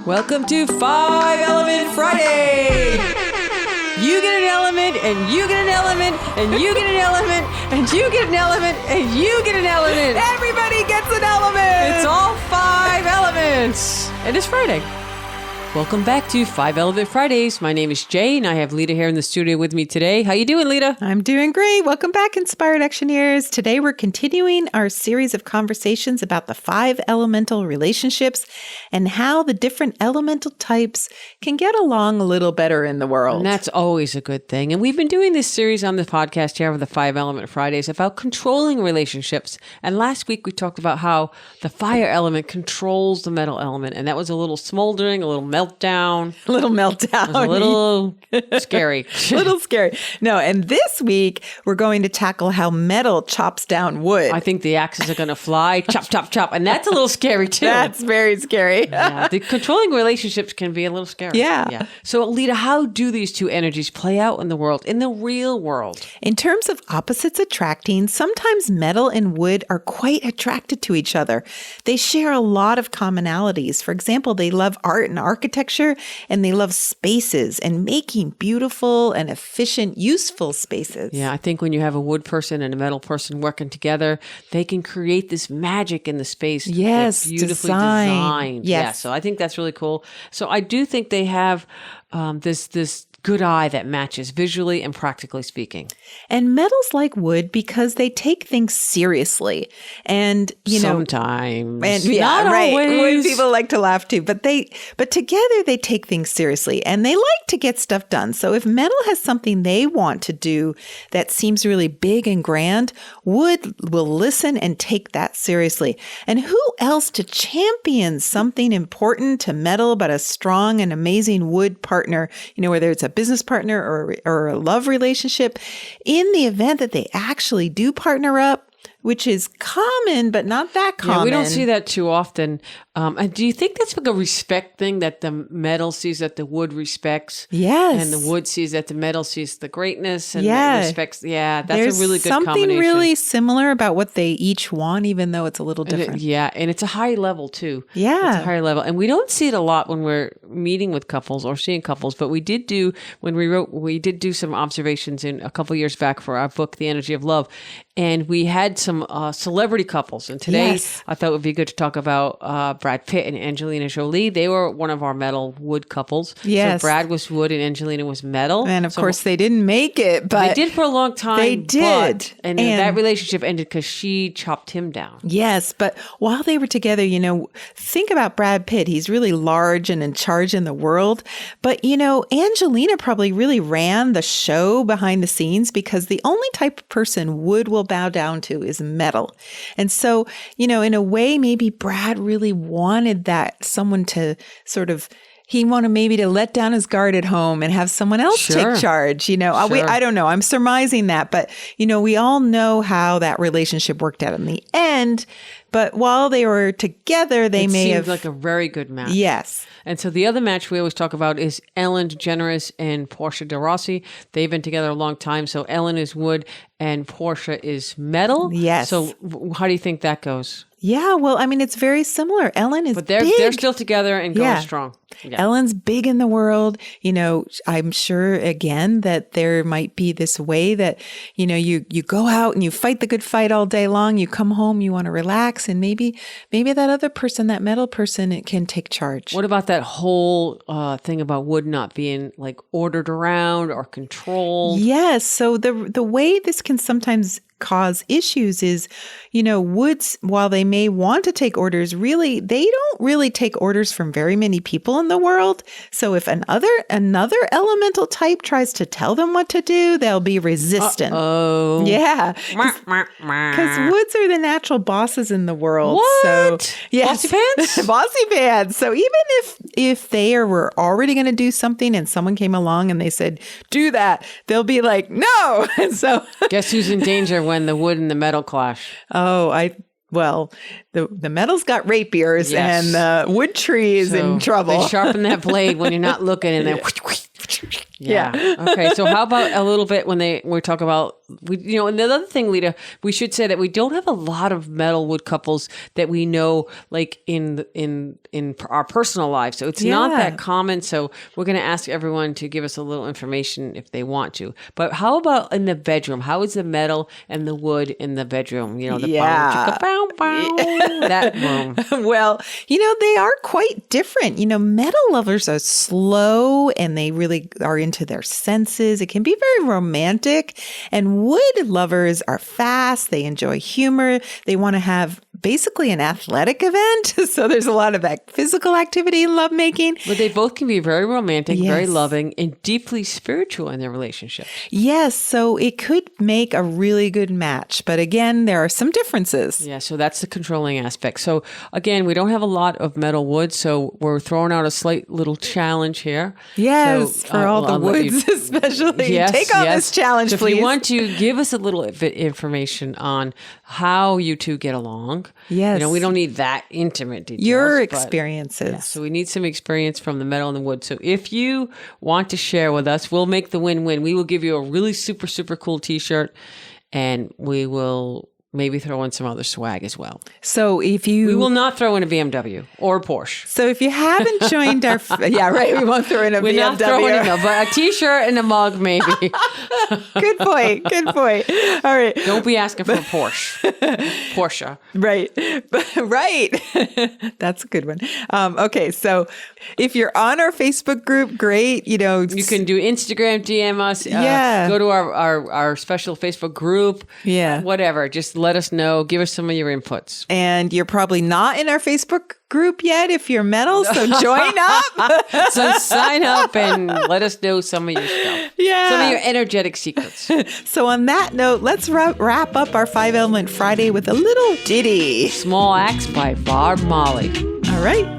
Welcome to 5 Element Friday! You get an element, and you get an element, and you get an element, and you get an element, and you get an element. Everybody gets an element! It's all 5 elements. And it's Friday. Welcome back to 5 Element Fridays. My name is Jay, and I have Lita here in the studio with me today. How you doing, Lita? I'm doing great. Welcome back, Inspired Actioneers. Today, we're continuing our series of conversations about the 5 elemental relationships and how the different elemental types can get along a little better in the world. And that's always a good thing. And we've been doing this series on the podcast here with the 5 Element Fridays about controlling relationships. And last week, we talked about how the fire element controls the metal element. And that was a little smoldering, a little meltdown. A little meltdown. It was a little scary. A little scary. No, and this week, we're going to tackle how metal chops down wood. I think the axes are going to fly, chop, chop, chop. And that's a little scary, too. That's very scary. Yeah, the controlling relationships can be a little scary. Yeah. So, Lita, how do these two energies play out in the world, in the real world? In terms of opposites attracting, sometimes metal and wood are quite attracted to each other. They share a lot of commonalities. For example, they love art and architecture, and they love spaces and making beautiful and efficient, useful spaces. Yeah, I think when you have a wood person and a metal person working together, they can create this magic in the space. Yes, that's beautifully designed. Yes. Yeah, so I think that's really cool. So I do think they have this good eye that matches visually and practically speaking. And metals like wood because they take things seriously. And, sometimes. And not right. always. Wood people like to laugh too, but together they take things seriously and they like to get stuff done. So if metal has something they want to do that seems really big and grand, wood will listen and take that seriously. And who else to champion something important to metal but a strong and amazing wood partner, whether it's a business partner or a love relationship, in the event that they actually do partner up, which is common, but not that common. Yeah, we don't see that too often. And do you think that's like a respect thing that the metal sees that the wood respects? Yes. And the wood sees that the metal sees the greatness and Yeah. respects. Yeah, that's There's a really good something combination. really similar about what they each want, even though it's a little And different. and it's a high level too. Yeah. It's a higher level. And we don't see it a lot when we're meeting with couples or seeing couples, but we did do, we did do some observations in a couple years back for our book, The Energy of Love. And we had some celebrity couples. And today Yes. I thought it would be good to talk about Brad Pitt and Angelina Jolie. They were one of our metal wood couples. Yes. So Brad was wood and Angelina was metal. And of course, they didn't make it, but they did for a long time. They did. And that relationship ended because she chopped him down. Yes, but while they were together, think about Brad Pitt. He's really large and in charge in the world. But, Angelina probably really ran the show behind the scenes because the only type of person wood will bow down to is metal. And so, in a way, maybe Brad really wanted that someone to he wanted maybe to let down his guard at home and have someone else take charge. Sure. I don't know. I'm surmising that, but we all know how that relationship worked out in the end. But while they were together, they may have like a very good match. Yes. And so the other match we always talk about is Ellen DeGeneres and Portia de Rossi. They've been together a long time. So Ellen is wood and Portia is metal. Yes. So how do you think that goes? Yeah, well, it's very similar. Ellen is But big. they're still together and going strong. Yeah. Ellen's big in the world. I'm sure, again, that there might be this way that, you go out and you fight the good fight all day long. You come home, you want to relax. And maybe that other person, that metal person, it can take charge. What about that whole thing about wood not being like ordered around or controlled? Yes. So the way this can sometimes cause issues is, woods, while they may want to take orders, they don't really take orders from very many people in the world. So if another elemental type tries to tell them what to do, they'll be resistant. Oh, yeah. Because woods are the natural bosses in the world. What? So, yes. Bossy pants? Bossy pants. So even if they were already going to do something and someone came along and they said, do that, they'll be like, no. And so guess who's in danger when the wood and the metal clash? The metal's got rapiers and the wood tree is in trouble. They sharpen that blade when you're not looking and then Yeah. Okay. So how about a little bit when we talk about, and the other thing, Lita, we should say that we don't have a lot of metal wood couples that we know, like in our personal lives. So it's not that common. So we're going to ask everyone to give us a little information if they want to. But how about in the bedroom? How is the metal and the wood in the bedroom? The bow, bow, that room. Well, they are quite different. Metal lovers are slow and they really are into their senses. It can be very romantic. And wood lovers are fast. They enjoy humor. They want to have basically an athletic event. So there's a lot of physical activity in lovemaking. But they both can be very romantic, very loving, and deeply spiritual in their relationship. Yes. So it could make a really good match. But again, there are some differences. Yeah. So that's the controlling aspect. So again, we don't have a lot of metal wood. So we're throwing out a slight little challenge here. Yes. So, for all the woods especially. Yes, take on this challenge, so please. If you want to give us a little bit information on how you two get along. Yes. We don't need that intimate details. Your experiences. So we need some experience from the metal and the wood. So if you want to share with us, we'll make the win-win. We will give you a really super, super cool t-shirt, and we will maybe throw in some other swag as well. So we will not throw in a BMW or a Porsche. So if you haven't joined our, we won't throw in a BMW. We're not throwing in but a t-shirt and a mug, maybe. Good point. All right. Don't be asking for a Porsche. Right. That's a good one. Okay. So if you're on our Facebook group, great. You can do Instagram, DM us. Go to our special Facebook group. Yeah. Whatever. Just let us know. Give us some of your inputs. And you're probably not in our Facebook group yet if you're metal, so join up. So sign up and let us know some of your stuff. Yeah. Some of your energetic secrets. So on that note, let's wrap up our 5 Element Friday with a little ditty. Small Axe by Bob Marley. All right.